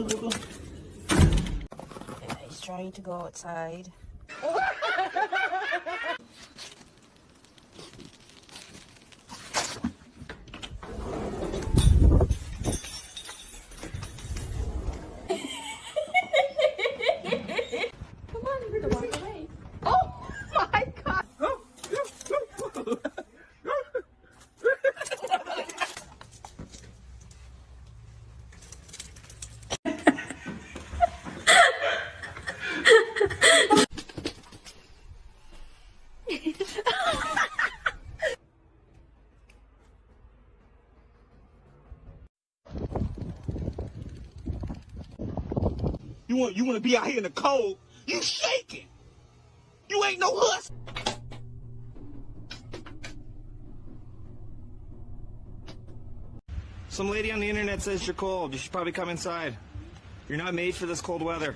go. Yeah, he's trying to go outside. Come on, we're gonna walk away. Oh my god! You want to be out here in the cold? You shaking? You ain't no hus. Some lady on the internet says you're cold. You should probably come inside. You're not made for this cold weather.